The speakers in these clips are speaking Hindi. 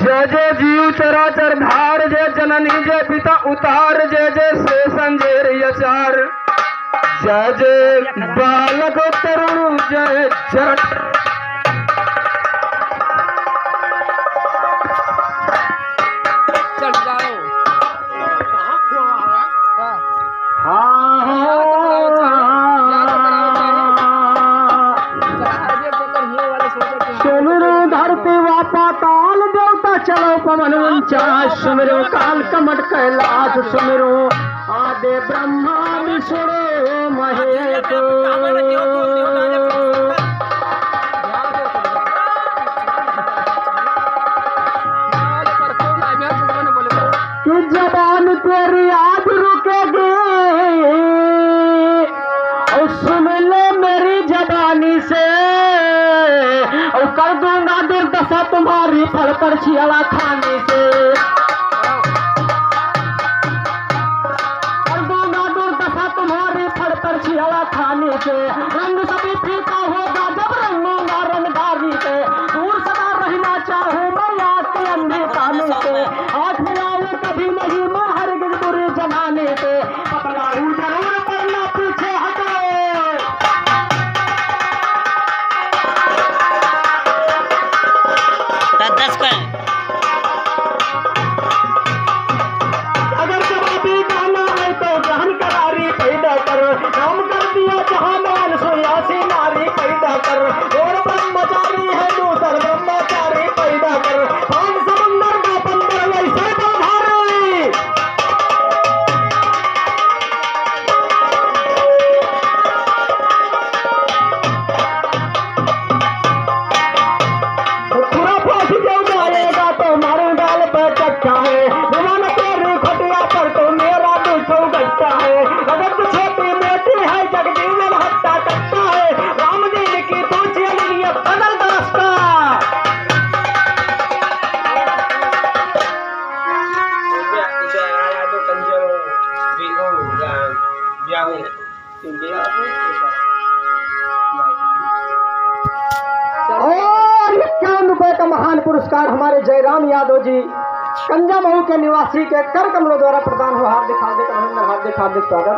जय जय जीव चराचर धार, जय जननी जय पिता उतार, जय जय शेषन जय यचार, जय जय बालक तरुण जय जरठ। चलो पवन उनचास सुमिरो काल कमट कैलाश सुमिरो आदे ब्रह्मा विष्णु महेश। कि जबान तेरी आज रुकेगी और सुन ले मेरी जबानी से और कर दूंगा दुर्दशा तुम्हारी फल पर छियाला खाने से, कर दूंगा दुर्दशा तुम्हारी फल पर छियाला खाने से। रंग सभी फीका होगा जब रंगूंगा रंगदारी से, दूर सदा रहना चाहूं मैं आपके अंधे कानों से। हाथ मिलाऊं कभी नहीं मैं हरगिज बुरे जमाने से, पकड़ाऊं जरूर पड़ना पीछे हटो। अगर जवाबी गाना है तो जहन करारी पैदा कर, काम कर दिया जहानान सोयासी नारी पैदा कर। और ब्रह्मचारी है दूसर ब्रह्मचारी पैदा कर, पान समुंदर का बंदर वैसे बंधारी। पूरा फांसी जो जाएगा तो मारू डाल पर चक्का है, विमान तेरी खटिया पर तो मेरा दूठो गट्टा है। अगर तू छोटी बेटी है जगजीवन हत्या करता है, राम जी की तो चली बदल रास्ता। और 51 रुपए का महान पुरस्कार हमारे जयराम यादव जी कंजा मऊ के निवासी के कर कमलों द्वारा प्रदान हुआ। हार्दिक हार्दिक अभिनंदन, हार्दिक हार्दिक स्वागत।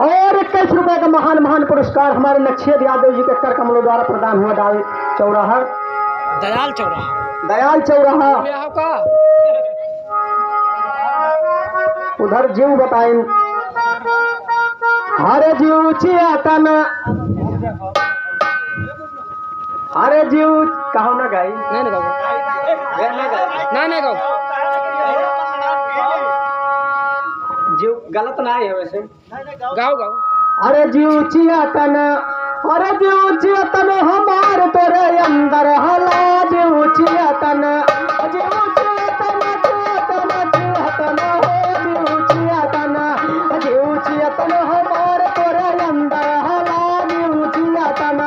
और 21 रुपए का महान महान पुरस्कार हमारे नक्शेद यादव जी के कर कमलों द्वारा प्रदान हुआ। चौराहा दयाल चौराहा, दयाल चौराहा उधर जीव बताएं। हरे जीव चियातन, अरे जीव कहो ना गाई नहीं गाओ, नहीं गाओ, जीव गलत ना है वैसे, गाओ गाओ। अरे जीव चियातन, अरे जीव चियातन हमार तोरे अंदर हला। जीव चियातन, जीव चियातन चियातन चियातन हो जीव चियातन, जीव चियातन हमार तोरे अंदर हला। जीव चियातन,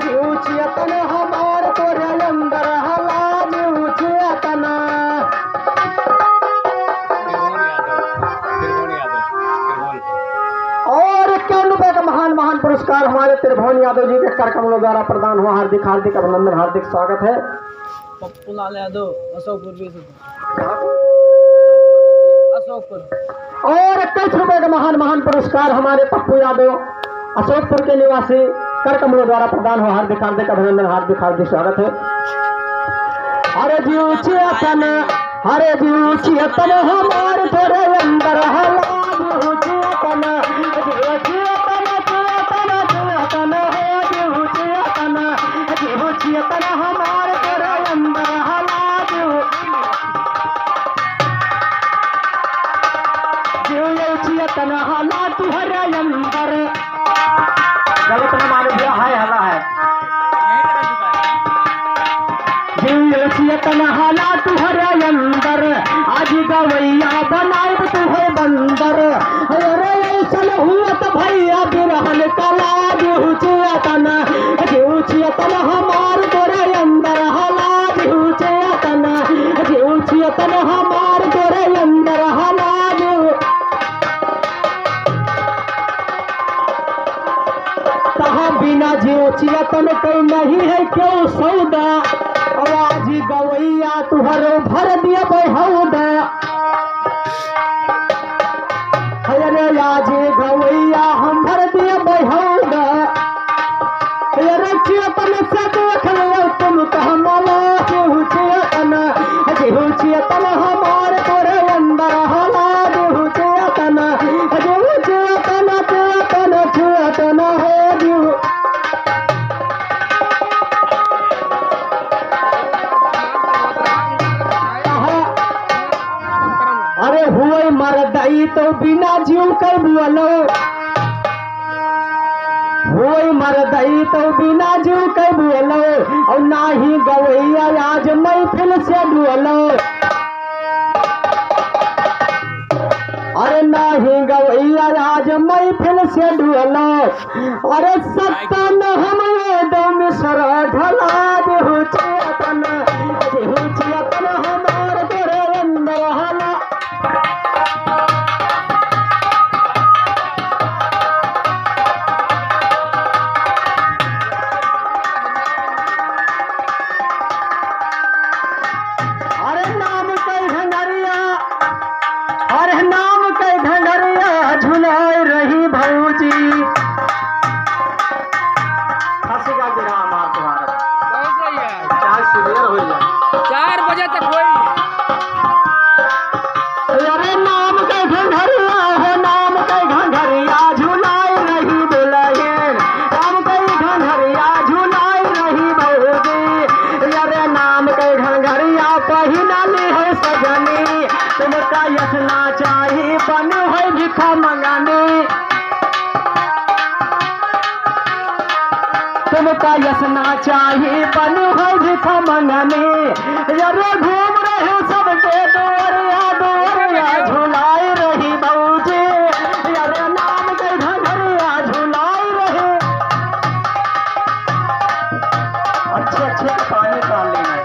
जीव चियातन हमार तोरे अंदर हला। जीव चियातन। और 51 रुपए का महान महान पुरस्कार हमारे त्रिभुवन यादव जी के कर कमलों द्वारा प्रदान हुआ। हार्दिक हार्दिक अभिनंदन, हार्दिक स्वागत है। पप्पू लाल यादव अशोकपुर, अशोकपुर। और 21 रुपए का महान महान पुरस्कार हमारे पप्पू यादव अशोकपुर के निवासी कर कमलों द्वारा प्रदान हुआ। हार्दिक हार्दिक अभिनंदन, हार्दिक हार्दिक स्वागत है। हरे जीव चियतन, हरे जीव चियतन हमारे तेरे अंदर हला। जीव चियतन, जीव चियतन चियतन चियतन हो जीव चियतन, जीव चियतन हमारे तेरे अंदर हला। जीव चियतन हला तुहरे अंदर। गलत न मानो भैया, हाय हला है। जीव चियतन हला तुहरे अंदर, आज गवैया बनाए तुहे बंदर। अरे ऐसन हुआ भैया बिरहन कला। जीव चियतन, जीव चियतन हमार तोरे अंदर हला। जीव चियतन, जीव चियतन हमार तोरे अंदर हला। बिना जीव चियतन कई नहीं है क्यों सौदा आवाज गवैया तुहरो भर दिया बहुदा अरे आज गवैया हम भर दिया बहुदा अरे चियतन से देख लियो तुम कह माला केहू चियतन हमारे तोरे अंदर हला देहू चियतन चियतन हो दियो अरे हुए मरदई तो बिना जीव के बोलो हुए मरदई तो बिना जीव के बोलो और ना ही गवैया आज महफिल से बोलो अरे ना ही गवैया आज महफिल से बोलो अरे सत्तन हम दम सर ढला देहु चेतन हमार तोरे अंदर हला झुलाए रही भौजी हंसी का विराम आप तुम्हारा बहुत सही है। चार सुबह हो जाए 4 बजे तक होई। अरे नाम के घंघरिया हो नाम के घंघरिया झुलाए रही दुल्हन नाम के घंघरिया झुलाए रही भौजी अरे नाम के घंघरिया पहिना ली है सजनी तुमका यसना चाहिए बन है भिखा मंगानी तुमका यसना चाहिए बन है भिखा मंगानी अरे घूम रहे सबके दोरिया झुलाए रही भौजी अरे नाम के घंघरिया झुलाए रहे अच्छे पानी डाल लेना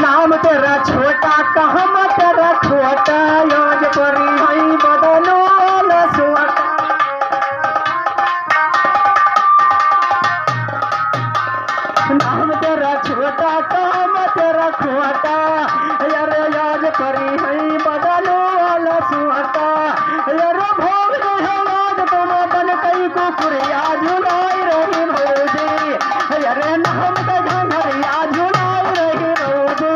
नाम तेरा छोटा कहम तेरा छोटा योज परी हई बदनो लसवटा नाम तेरा छोटा कहम तेरा छोटा अरे योज परी हई बदनो लसवटा अरे भोग है आज तुम बन कई कुकुरिया झुलाई रही भौजी अरे नाम के घंघरिया झुलाई रही भौजी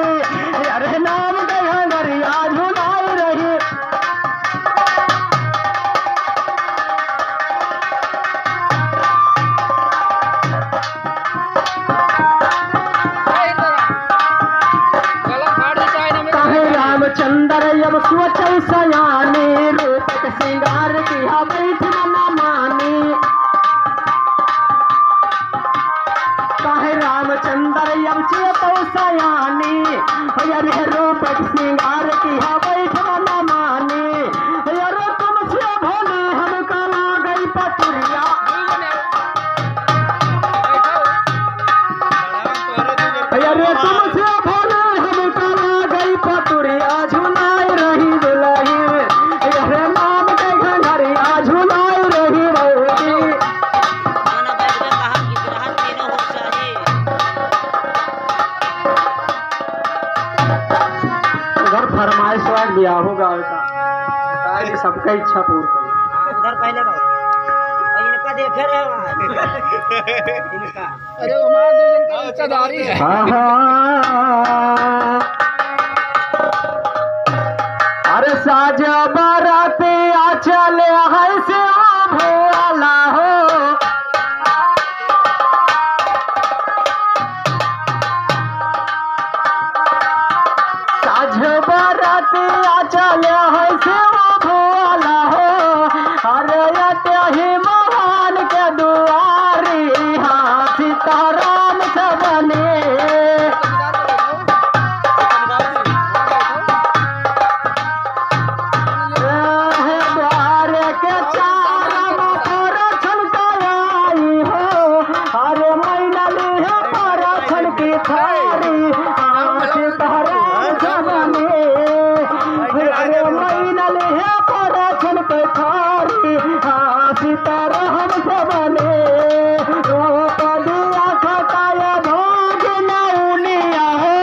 अरे नाम के घंघरिया झुलाई रही गला फाड़ देता है ना मेरा। कहे रामचंद्र अब सोचल सयानी रूप के श्रृंगार किया बैठ मना मानी कहे रामचंद्र अब चेतो सयानी अरे रूप के श्रृंगार किया बैठ मना मानी अरे तुमसे भोले हम कला गई पटुरिया अरे तुमसे भोले हम कला गई पटुरिया झुलाई रही दुल्ही अरे नाम के घंघरिया झुलाई रही भौजी उधर फरमाइश वाला दिया होगा बेटा सबका इच्छा पूर्ण करो उधर पहले और इनका देखे रहे वहाँ इनका अरे हमारा 2 जन का रिश्तेदारी है। अरे साज बाराते आ चले है से भोला हो साज बाराते आ चले है से भोला हो अरे अटही महान के दुआरी हाँ सीताराम से बने सीताराम से बने द्रौपदी खताया भोग नौनिया हो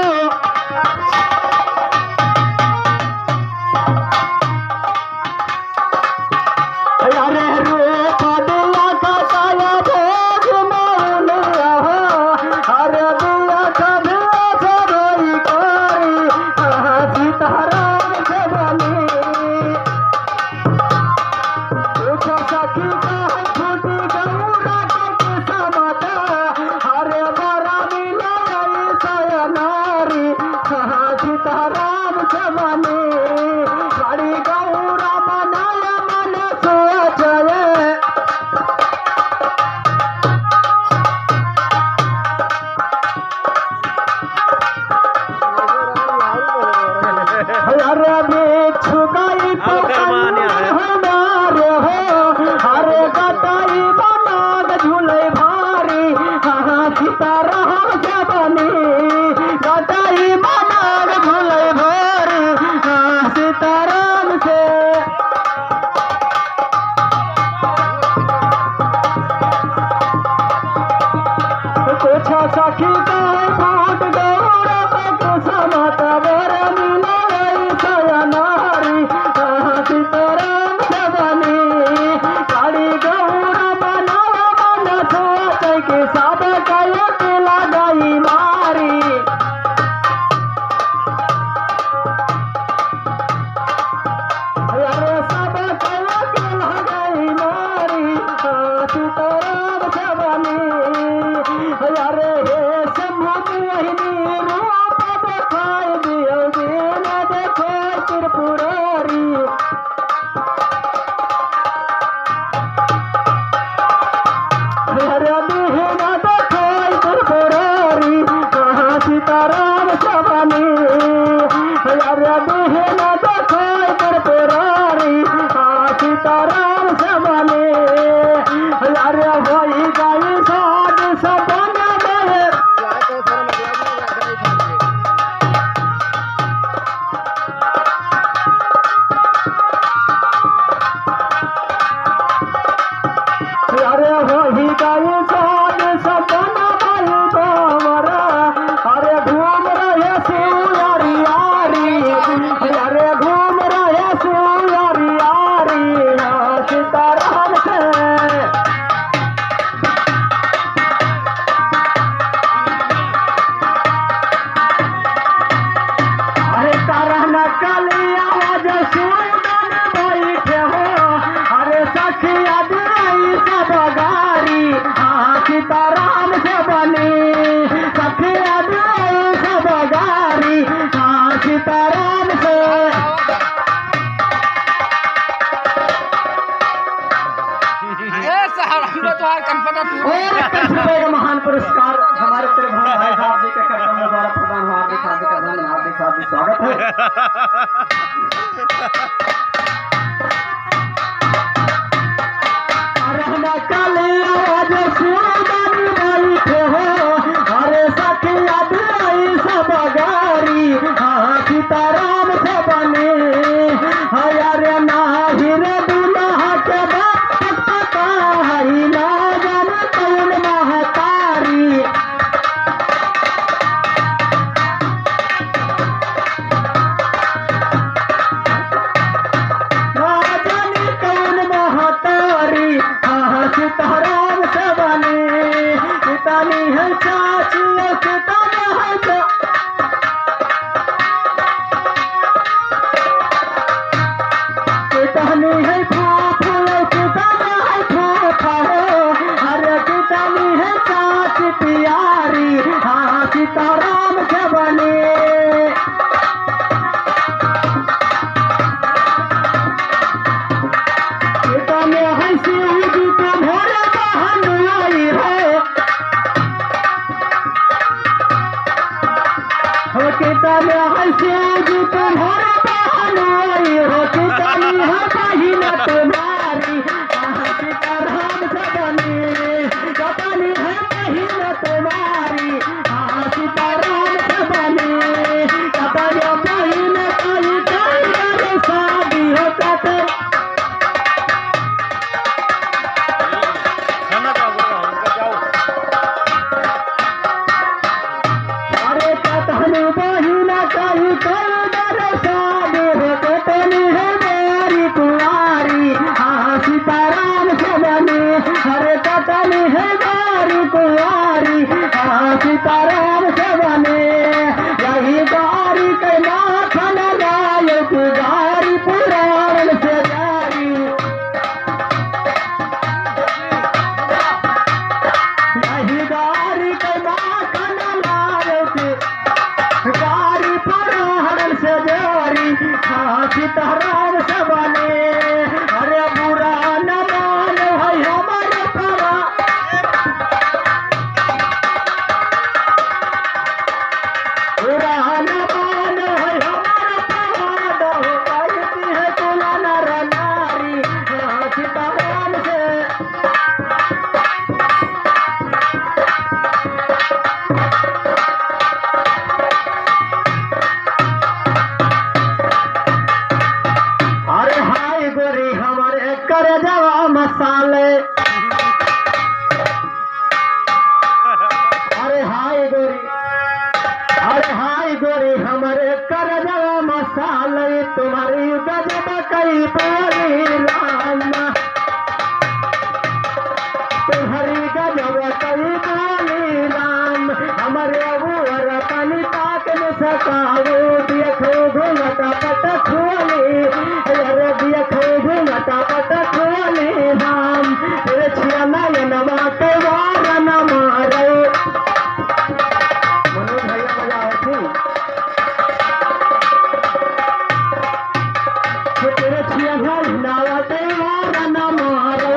अरे द्रौपदी खताया भोग नौनिया हो अरे दिया कभी सरोई करी सीताराम से बने पूछो सखी का है फूटी गौरा के समाता हरे बड़ा मिला ऐसा नारी सीताराम से बने बड़ी गौरा बनाया मन सोचए अरे बिच्छू गई हमारे हो अरे गटाई बनाग झूले भारी सीताराम से बनी गटाई बनाग झूले भारी सीताराम से पूछा सखी का फूट गौरा को समाता बर मिला ऐसा नारी सीताराम से बनी काली गौरा बनावा मन सोच के सब कया के लगाई मारी अरे सब कया के लगाई मारी सीताराम से बनी अरे हे शंभु मोहिनी रूप दिखाई दियो दिन देखो त्रिपुरारी अरे बिहना देखो त्रिपुरारी सीताराम से बनी अरे बिहना देखो त्रिपुरारी सीताराम से बनी अरे वही गई साध सपन में अरे वही गई साध सपन में गोवरा अरे घूम रहे शिवयारी यारी अरे घूम रहे शिवयारी यारी सीताराम से अरे करन कलिया जो सुदन बैठे हो अरे सखिया दिलाई सब गारी सीताराम से बनी सखिया दिलाई सब गारी सीताराम से ए सहारा हम तो हार कंफर्ट और 10 रुपए का महान पुरस्कार हमारे त्रिभुवन भाई साहब जी के कार्यक्रम द्वारा प्रदान हुआ हार्दिक अभिनंदन हार्दिक स्वागत है रहना कलिया आज सुदन बैठे हो अरे सखिया दिलाई सब गारी सीताराम से बने अरे नाही रे दुल्हा के बाप पता है ना जान कौन महतारी ना जाने कौन महतारी सीताराम से बने कितनी है चाची कितनी है कितनी है फूफू कितनी है फूफा हो अरे कितनी है चाची प्यारी सीताराम से बने कितने है शिव जी तुम्हारे बहन आई हो कितने है शिव जी तुम्हारे बहन आई हो कितनी है बहिन तुम्हारी सीताराम से बनी कितनी है बहिन तुम्हारी सीताराम से बनी कितनी बहिन कई कई शादी हो कते अरे कटनी है गारी कुआरी सीताराम से बने यही गारी के माखन लाए की गारी पुराण से जारी यही गारी के माखन लाए की गारी पुराण से जारी सीताराम से बने अरे बुरा न मान है हमारे परा बुरा न मान है हमारे परा हो कहती है तुला नर नारी सीताराम से अरे हाय गोरी हमारे कर जवा मसाले अरे हाय गोरी हमारे कर जवा मसाले तुम्हारी गजब कई बोली राम तुम्हारी गजब कई बोली राम हमारे अबूर पानी ताक में सकाओ देखो घूमता पट खोली अरे देखो घूमता पट खोली राम तेरे छिया नयन के वार न मारे मनोज भैया बजा थी तेरे छिया नावा के वार न मारे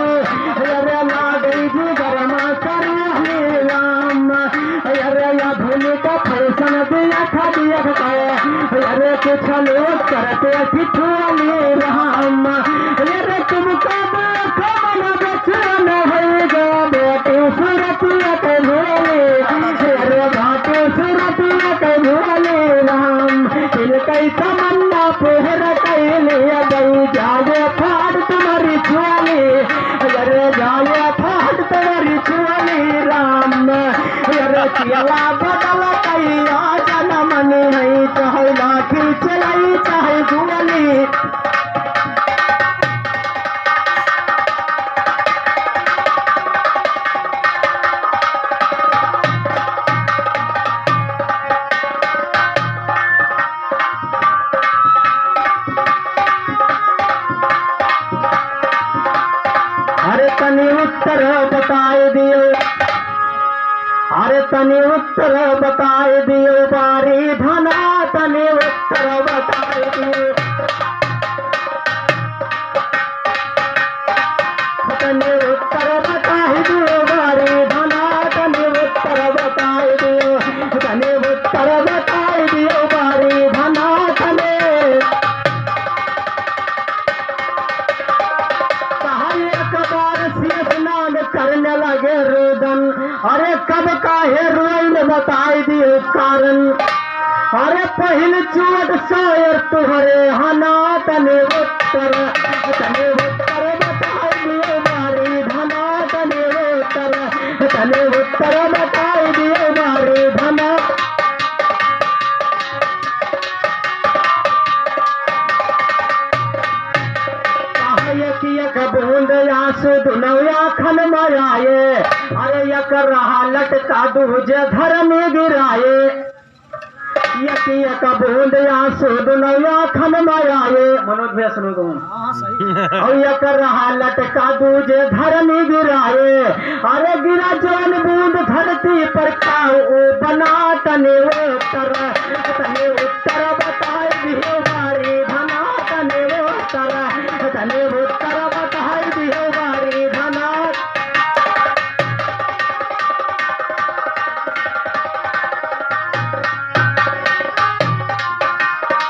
अरे ना गई जी गरमा करी राम अरे या भूमि का फैसन दिया था दिया अरे कुछ लोग करते ठिठुआली राम अरे तुमको देखो मन बचन होगा बेटे सुरतिया के भोले अरे घाटे सुरतिया के भोले राम इनकई तमन्ना पुहर कैले गई जागे फाड़ तुम्हारी छुआली अरे जागे फाड़ तुम्हारी छुआली राम अरे चियला बदल कई आजन मनी है चाहे लाठी चलाई चाहे गोली अरे तनी उत्तर बताए दियो अरे तनी उत्तर बताए दियो बारी धना तनी उत्तर बताए दियो तनी उत्तर बताए दियो बारी धना तनी उत्तर बताए दियो तनी उत्तर बताए दियो बारी धना तने करने लगे रोदन अरे कब काहे रोइन बताई दिए कारण अरे पहिल चोट शायर तुहरे हना तने उत्तर बताई दिए बारी धना तने उत्तर बताई दिए बारी धना यक बूंद आंसू दुनौया खन मराए अरे यक रहा लटका दूजे धर्म गिराए यक बूंद आंसू दुनौया खन मराए मनोज भैया सुनो तुम और यक रहा लटका दूजे धर्म गिराए अरे गिरा जौन बूंद धरती पर खाओ बना तने उत्तर बताए दियो बारी धना तने उत्तर बताई दियो बारी धना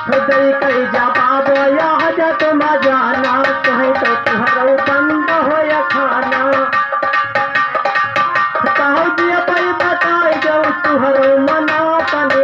हृदय कई जवाब याद तुम जाना कहीं तो तुहरो बंद हो या खाना कहो जी भाई बताई जाओ तुहरो मना तने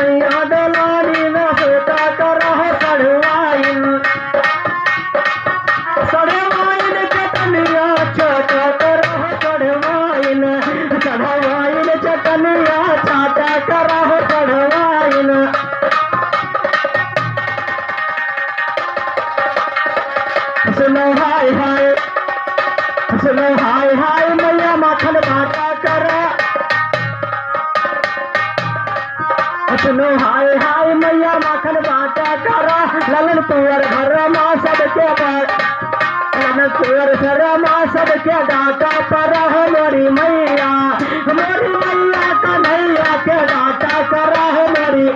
मैया डलारी न सोटा करा सड़वाइन सड़वाइन चटनिया चाटा करा सड़वाइन सड़वाइन चटनिया चाटा करा सड़वाइन सुनो हाय हाय सुनो हाय हाय मैया माखन बाटा करा सुनो हाय हाय मैया माखन बाटा करा ललन तुअर घर माँ सबके बाट ललन तुअर घर माँ सबके डाटा पर हमारी मैया कन्हैया के डाटा करा हमारी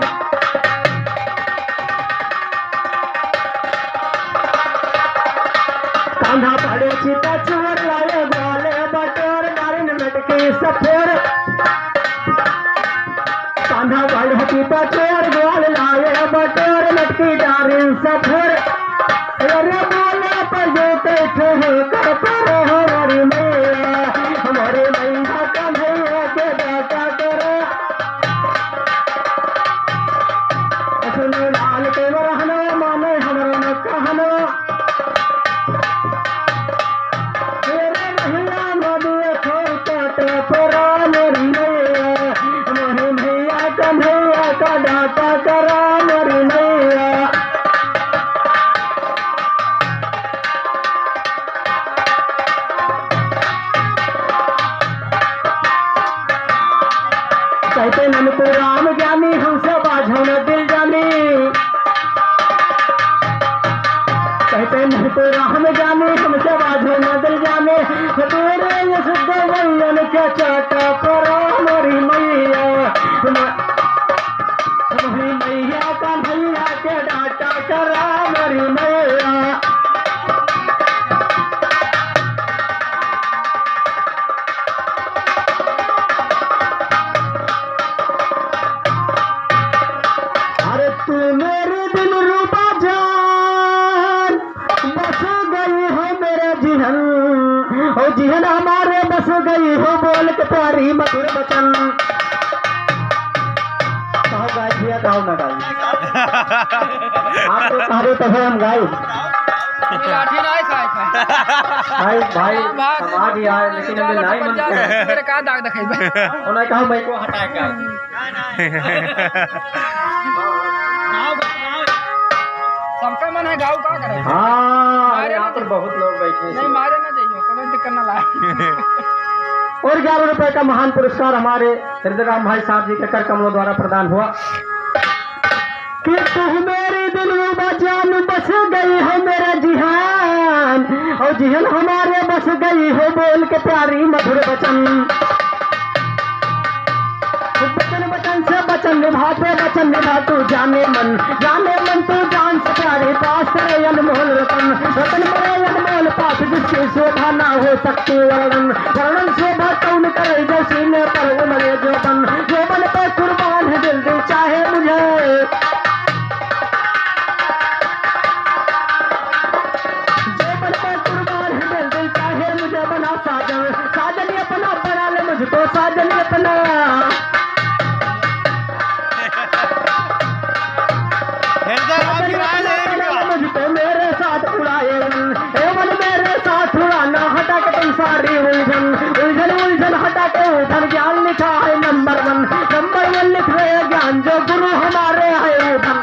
कांधा पड़े चिता चोर लाए बोले बटोर नारिन लटके सफेर कांधा पड़े चिता चोर गोल लाए बटोर लटकी नारिन सफेर अरे बोले पर जो कैसे हो कर परो हमारी मैया कन्हैया के दाता करो सुनो लाल के रहनो माने हमारे न कहनो कन्हैया का डाटा करा मेरी मैया कहते मन को राम ज्ञानी हमसे बाझो न दिल जानी कहते मन को राम जानी हमसे बाझो न दिल जाने तेरे ये शुद्ध वैयन के चाटा करो मेरी मैया मैया कन्हैया के डाटा करा मेरी मैया अरे तू मेरे दिल रूपा जान बस गई हो मेरे जिहन ओ जिहन हमारे बस गई हो बोल के प्यारी मधुर बचन गाओ ना गाओ आप तो कहो तो हम गाओ लाठी नहीं खाए भाई भाई समाज ही आए लेकिन हमें नहीं मन मेरे का दाग दिखाई भाई उन्होंने कहा मैं को हटा के सबका मन है गाँव का करे हाँ यहाँ पर बहुत लोग बैठे नहीं मारे ना जाइए कोई दिक्कत ना लाए और 11 रुपए का महान पुरस्कार हमारे हृदयराम भाई साहब जी के कर कमलों द्वारा प्रदान हुआ कि तू मेरी दिल जान बस गई हो मेरा जिहान और जिहन हमारे बस गई हो बोल के प्यारी मधुर बचन बचन से बचन निभा तू जाने मन तू जान से प्यारे पास तेरे अनमोल रतन मेरे अनमोल पास जिसकी शोभा ना हो सकती वर्णन शोभा कौन करे जो सीने पर उमरे जो बन पे कुर्बान है दिल चाहे मुझे बना साजन अपना बना ले मुझको साजन अपना मुझको मेरे साथ उड़ाए एवं मेरे साथ उड़ाना हटा के तुम सारी उलझन हटा के उधर ज्ञान लिखा है नंबर 1 लिख रहे ज्ञान जो गुरु हमारे है उधर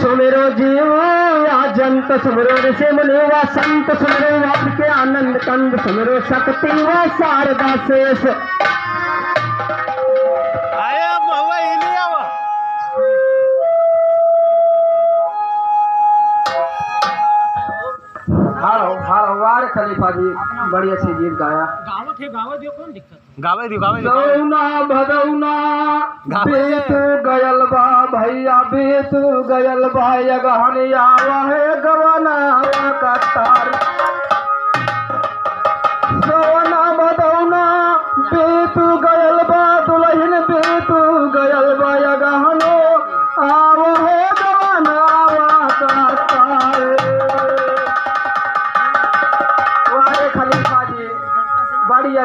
सुमिरो जीव जंत सुमिरो ऋषि मुनि व संत सुमिरो वाद के आनंद कंद सुमिरो शक्ति व शारदा शेष वार खलीफा जी बड़ी अच्छी गीत गाया गौना भदौना बीत गयल बा भैया बीत गयल बा यगहनिया वहे गवना का तार गौना भदौना बीत गयल बा दुल्हन बीत गयल बा यगहनो आवहे गवना का तार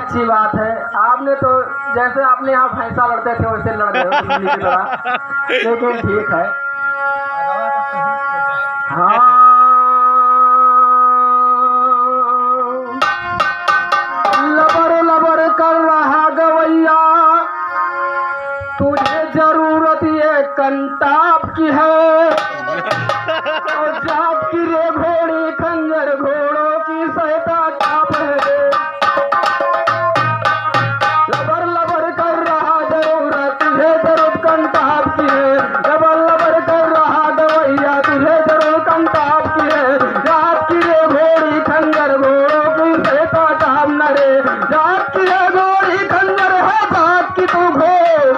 अच्छी बात है। आपने तो जैसे आपने यहाँ भैंसा लड़ते थे वैसे लड़ गए हो बिल्ली की तरह, लेकिन ठीक है। हाँ, लबर लबर कर रहा गवैया, तुझे जरूरत ये कंटाप की है, और जाप की रे घोड़ी खंजर घोड़ों की सहता टाप है। लबर लबर कर रहा जरूरत तुझे जरूरत कंटाप की है, लबर लबर कर रहा गवैया तुझे जरूर कंटाप की है। जाप की रे घोड़ी खंजर घोड़ों की सहता टाप न रे, जाप की रे घोड़ी खंजर है जाप की तू घोड़,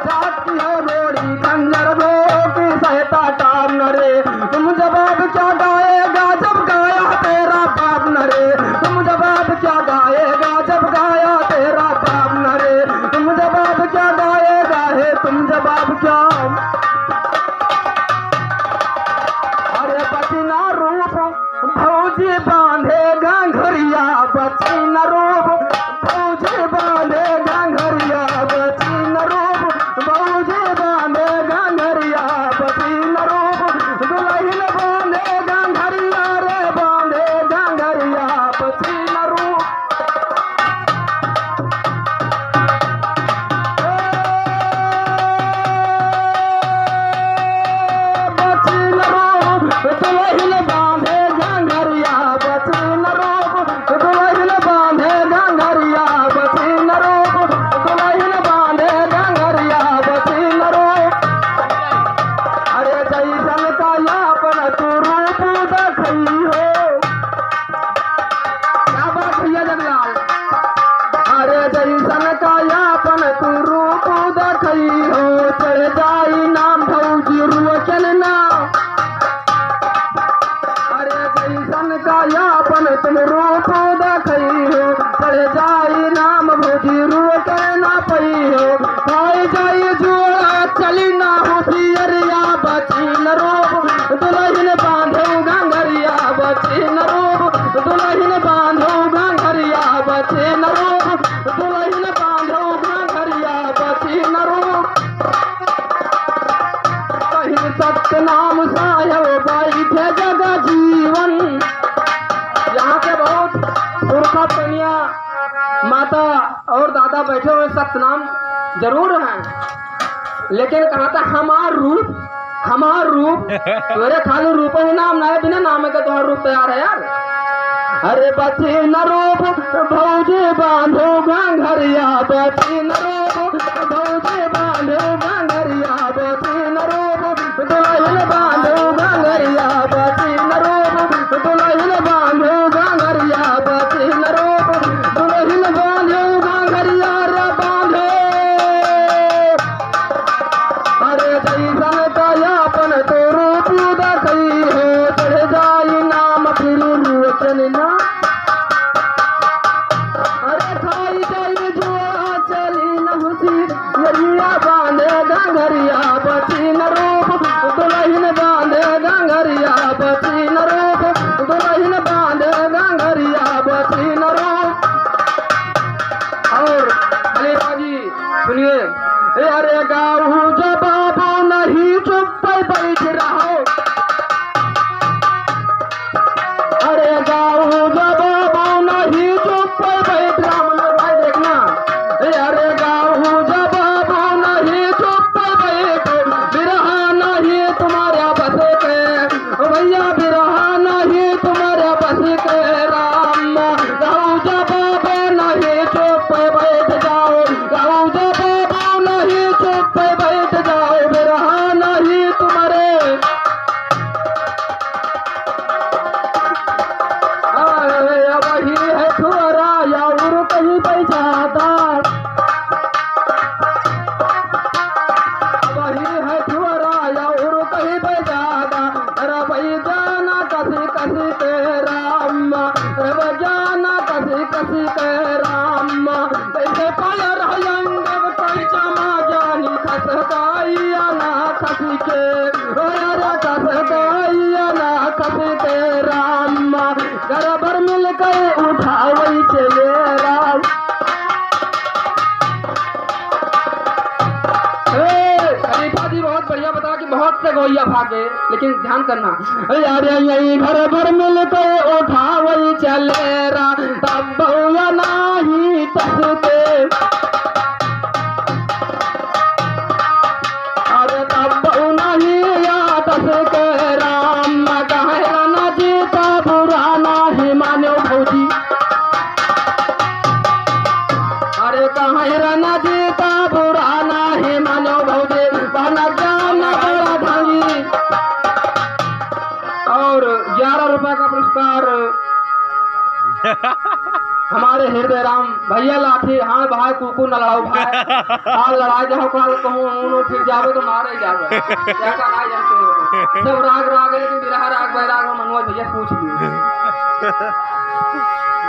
जाप की है घोड़ी खंजर घोड़ों की सहता टाप न रे। तुम जवाब क्या गाएगा जब गाया तेरा बाप न रे, तुम जवाब क्या गाएगा जब गाया तेरा बाप न रे, तुम जवाब क्या गाएगा है तुम जवाब क्या। अरे बचना रूप भौजी बांधे घंघरिया, बचना रूप भौजी बांधे घंघरिया, बचना रूप भौजी बांधे घंघरिया, बचना रूप दुल्हन बांधे घंघरिया रे बांधे घंघरिया, बचना रूप। बचना रूप दुल्हन बांधे घंघरिया, बचना रूप दुल्हन बांधे घंघरिया, बचना रूप दुल्हन बांधे घंघरिया, बचना रूप। अरे जैसन का यापन तू रूप देखई हो, क्या बात भैया जगलाल। अरे जैसन का यापन तू रूप देखई हो, चढ़ जाई नाम भौजी रुआ चलना। अरे जैसन का यापन तुम रूप देखई हो, चढ़ जाई नाम भौजी रुआ कहना पई हो। खाई जाई जोड़ा चली ना होशियरिया, बची न रूप दुल्हन बांधो घंघरिया, बची न रूप दुल्हन बांधो घंघरिया, बची न रूप दुल्हन बांधो घंघरिया, बची न रूप। कहीं सत्य नाम साहब बैठे जग जीवन, यहाँ के बहुत पुरखा कन्या माता और दादा बैठे हुए सतनाम जरूर हैं, लेकिन कहा था हमार रूप तेरे खाली रूप ही नाम ना है, बिना नाम के तुम्हारा रूप तैयार है यार। अरे बची न रूप भौजी बांधो घंघरिया, बची न रूप भौजी बांधो घंघरिया, बची न रूप दुल्हन बांधो घंघरिया, बची न रूप दुल्हन बांधो घंघरिया, बची न रूप दुल्हन बांधो घंघरिया रे बांधो। अरे जैसन का यापन तो रूप देखई हो, चढ़ जाई नाम फिर चलना। अरे खाई जाई जुआ चली न हुसी यरिया बांधे घंघरिया, बची न रूप दुल्हन बांधे घंघरिया, बची न रूप दुल्हन बांधे घंघरिया, बची न रूप। और अली बाजी सुनिए, अरे गाऊ जवाब नहीं चुप बैठ रहो, अरे गाऊ जवाब नहीं चुप बैठ रहो। मनोहर भाई देखना, अरे गाऊ जवाब नहीं चुप बैठ, बिरहा नहीं तुम्हारे बस के भैया, बिरहा नहीं तुम्हारे बस के राम। गाऊ जवाब नहीं चुप बैठ जाओ, गाऊ जवाब नहीं चुप बैठ जाओ, बिरहा नहीं तुम्हारे। वही है छोरा या उर कहीं पैजादा, वही है छोरा या उर कहीं पैजादा। रवै जाना कसी कसी के राम, रवै जाना कसी कसी के राम। कैसे पाया रहयंग कोई चमा जानी खसकाइया ना खसी के, खसकाइया ना खसी के राम। घर भर मिल कहे उठावई चले राम। खलीफा जी बहुत बढ़िया बता कि बहुत से गौया भागे, लेकिन ध्यान करना। अरे यही घर भर मिल के उठावई चले राम, तब बउआ नाही तसके। अरे तब बउ नाही या तसके राम, कहे न जीता बुरा नाही मानो भौजी। अरे कहे न जीता बुरा नाही मानो भौजी, बहना ज्ञान बड़ा भागी। और 11 रुपए का पुरस्कार हमारे हृदय राम भैया लाठी हाँ भाई कुकू न लड़ाओ भाई हाल लड़ाई जाओ काल कहूँ उनो फिर जावे तो मारे जावे क्या का ना जानते हो सब राग राग है लेकिन बिरहा राग बैराग हम मनोज भैया पूछ लियो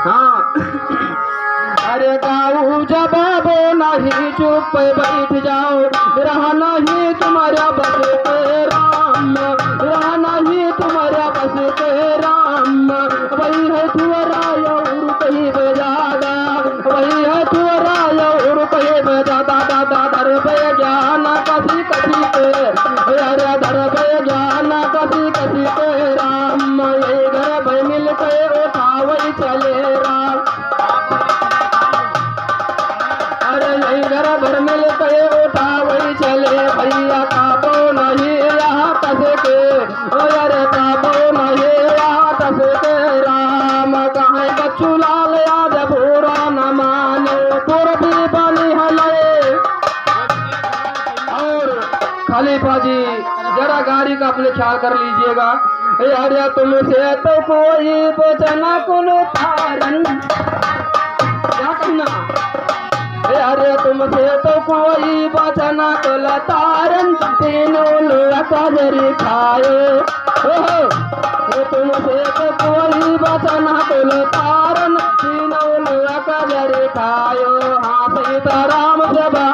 हाँ अरे गाऊ जवाबो नहीं चुप बैठ जाओ, रहा नहीं तुम्हारा बस के राम, रहा नहीं तुम्हारा बस के राम। वही है तुअरा और कहीं बजागा, वही है तुअरा और कहीं बजादा। दादा धर पे ज्ञान कसी कसी पे, अरे धर पे ज्ञान कसी कसी पे राम। यही घर भाई मिल के उठावई चले राम। अरे यही घर भर मिल के उठावई चले भैया, काबो नहीं यहाँ तस के। अरे काबो नहीं यहाँ तस के राम। कहे बच्चू लाल याद बुरा न माने, तुर भी बनी हले। और खलीफा जी जरा गाड़ी का अपने ख्याल कर लीजिएगा अरे तुमसे तो कोई बचना कुल थारन, क्या कहना अरे तुमसे तो कोई बचना कुल तारन, तीनों लोग कजरी खाए। तुमसे तो कोई बचना कुल तारन, तीनों लोग कजरी खायो। हाँ सीताराम जबा।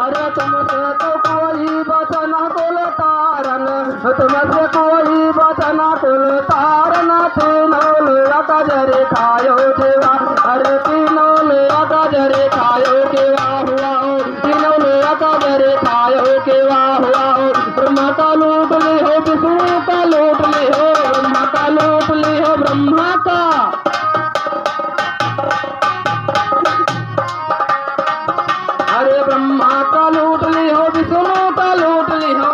अरे तुमसे तो कोई बचना कुल तारन, तुमसे कोई बचना कुल तारन, तीनों लोग कजरी खायो देवा। अरे तीनों लोग कजरी खायो के वाह हुआ हो, तीनों लोग कजरी खायो के वाह हुआ हो। ब्रह्मा का लूट ले हो, विष्णु का लूट ले हो, ब्रह्मा का लूट ले हो, ब्रह्मा का। अरे ब्रह्मा का लूट ली हो, विष्णु का लूट ली हो।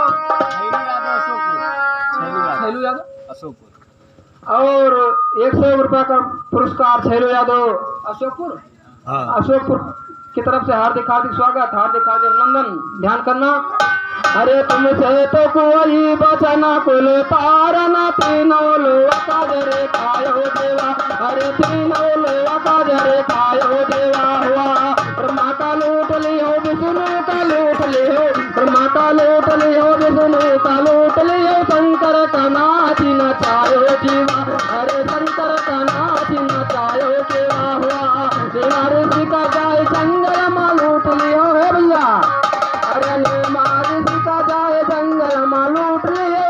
छैलू यादव और 100 रुपए का पुरस्कार छैलू यादव अशोकपुर अशोकपुर की तरफ से हार्दिक हार्दिक स्वागत, हार्दिक हार्दिक अभिनंदन। ध्यान करना। अरे तुमसे तो कोई बचना कुल तारना, तीनों लोग कजरे खायो देवा। अरे तीनों लोग कजरे खायो देवा हुआ। ब्रह्मा का लूट ली हो, विष्णु का लूट ली हो, ब्रह्मा का लूट ली हो, विष्णु का लूट ली हो। शंकर का नाच नचायो जीवा। अरे शंकर का नाच नचायो देवा हुआ। ऋषि का जाय जंगल में लूट लियो है भैया। अरे ऋषि का जाय जंगल में लूट लियो,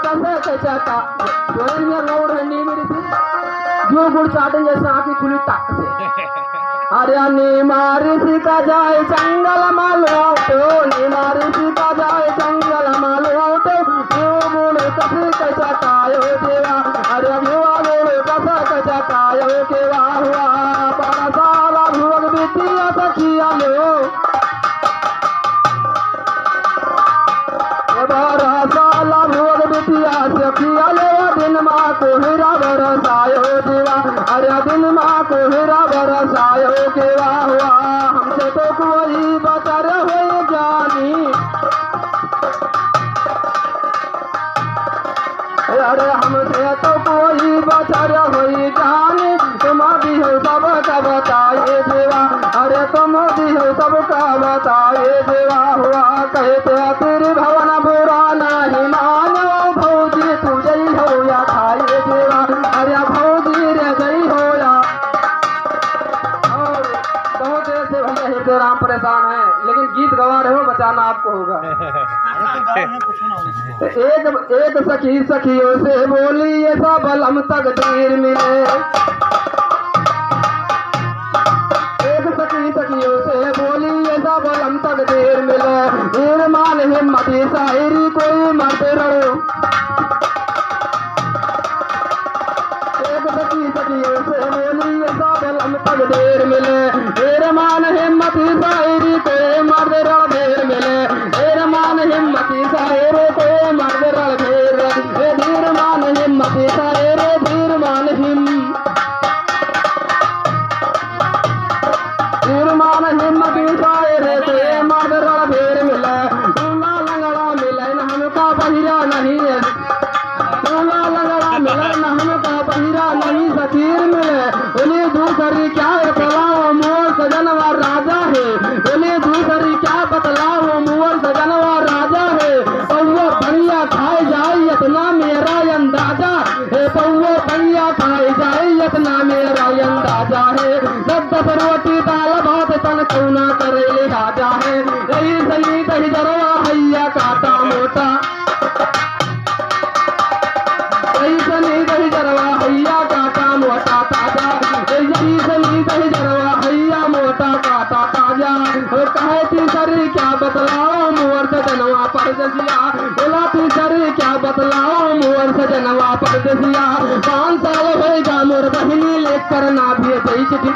कसे चका जो गुड़ चाटे जैसे आँखी खुली टाक से। अरे ऋषि का जाय जंगल में लूटो, ऋषि का जाय जंगल में लूटो, जो गुड़ कसे चकायो देवा। अरे गुड़ कसे चकायो के वाह हुआ। साला भुवन बिटिया सखिया लो, साला भुवन बिटिया सखिया लो। दिन माँ को हीरा बरसायो देवा। अरे दिन माँ को हीरा बरसायो के वाह हुआ। हमसे तो कोई बतर हो ज्ञानी, अरे हमसे तो कोई बतर हो जानी। तुम भी हो सबका बताए देवा। अरे तुम भी हो सबका बताए देवा हुआ। कहते तेरे भवन बुरा नहीं मानो, भौजी तू जई हो या खाए देवा। अरे भौजी रे जई हो या। और बहुत ऐसे भैया से राम परेशान है, लेकिन गीत गवा रहे हो, बचाना आपको होगा। एक सखी सखियों से बोली ऐसा बलम तकदीर मिले, एक सखी सखियों से बोली ऐसा बलम तकदीर मिले, ईमान हिम्मती शायरी कोई मत रो, एक सखी सखियों से बोली ऐसा बलम तकदीर मिले, ईमान हिम्मती शायरी कोई मर्द रणधीर मिले, ईमान हिम्मती शायरी कोई मर्द रणधीर, धीर मान हिम्मती शायरी धीर मान हिम्मती शायरी कोई मर्द रणधीर मिले, दूल्हा लंगड़ा मिले न हमका बहिरा नहीं, दूल्हा लंगड़ा मिले न हमका बहिरा नहीं, फकीर मिले उन्हें दूसरी क्या बतलाओ मोर सजनवा राजा है, उन्हें दूसरी क्या बतलाओ मोर सजनवा राजा है, पौवा बढ़िया खाए जाए इतना मेरा अंदाजा है, पौवा बढ़िया खाए जाए इतना मेरा अंदाजा है, 10 रोटी दाल भात तन कौना करे राजा है, यही सही दही जरवा हैया काटा मोटा, यही सनी दही जरवा हैया काटा मोटा ताजा, यही सनी दही जरवा हैया मोटा काटा ताजा, कहे तीसरी क्या बतलाओ मोर सजनवा परदेसिया, बोला तीसरी क्या बतलाओ मोर सजनवा परदेसिया, 5 साल होएगा मोर बहिनी लेकर ना भी चिट्ठी,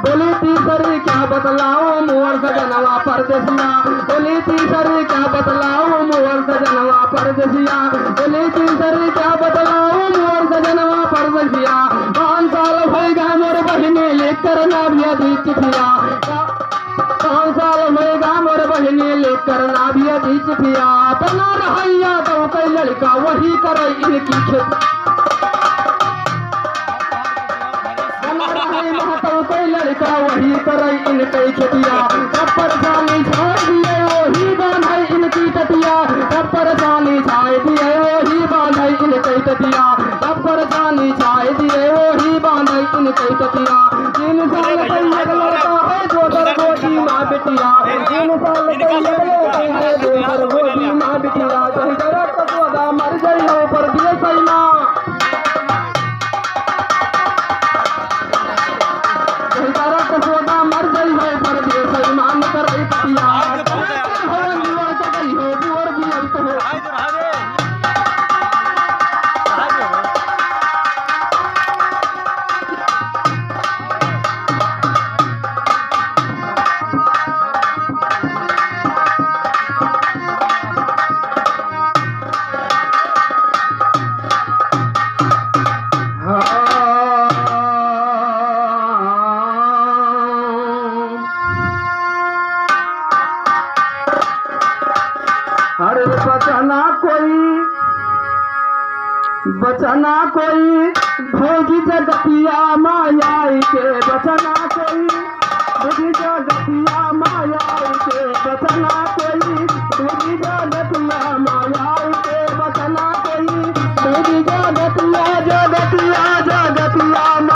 बोली तीसरी क्या बतलाओ मोर सजनवा परदेसिया, बोली तीसरी क्या बतलाओ मोर सजनवा परदेसिया, बोली तीसरी क्या बतलाओ मोर सजनवा परदेसिया, 5 साल होएगा मोर बहिनी लेकर ना भी चिट्ठिया, 5 साल होएगा मोर बहिनी लेकर ना भी चिट्ठिया, बना रहैया तो कोई लड़का वही करे इनकी खेती, कोई लड़का वही करे इनकी खेतिया, तब परेशानी छाए दिए वही बांधे इनकी टटिया, तब परेशानी छाए दिए वही बांधे इनकी टटिया, तब परेशानी छाए दिए वही बांधे इनकी टटिया, 3 साल तक लड़का है दोसर गोदी माँ बिटिया, 3 साल तक लड़का है दोसर गोदी माँ बिटिया, कहीं जरा कसोदा मर गई हो पर दिए सही माँ, कसोदा मर गई है परदेश ईमान कर पिया, अरे बचना कोई भोगी जगतिया मायाई के, बचना कोई भोगी जगतिया मायाई के, बचना कोई भोगी जगतिया